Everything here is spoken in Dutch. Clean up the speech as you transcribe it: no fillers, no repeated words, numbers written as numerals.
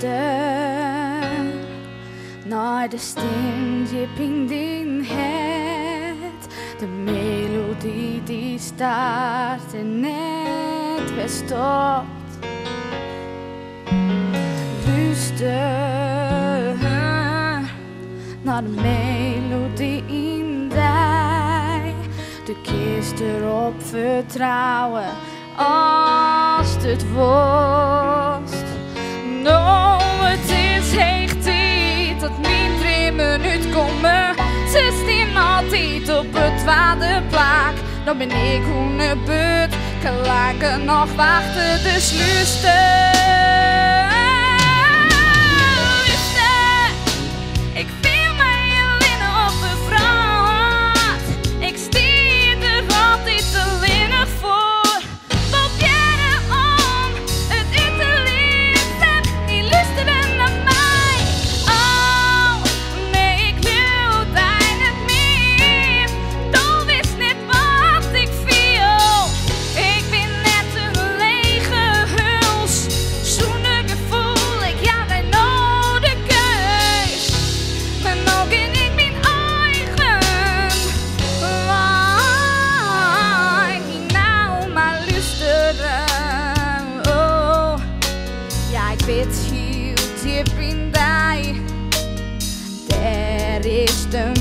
Luister naar de stem diep in din het. De melodie die start en net weer stopt. Luister naar de melodie in die. De kist erop vertrouwen als het worst. Nou, het is hecht tijd dat minder minuut komen. Ze staan altijd op het tweede plak. Dan ben ik hoenenbeurt, kan langer nog wachten, dus luister. Ik viel mij alleen op een vraag. Ik stier er altijd alleen voor. Probeer om het in te liefde, die luisteren naar mij. Oh, nee, ik wil daar niet meer. Toen wist niet wat ik viel. Ik ben net een lege huls. Zo'n gevoel, ik ja, wij nodig keus. Maar nog in ik mijn eigen. Waar niet nou maar luisteren. Oh, ja, ik weet heel diep in die. Daar is de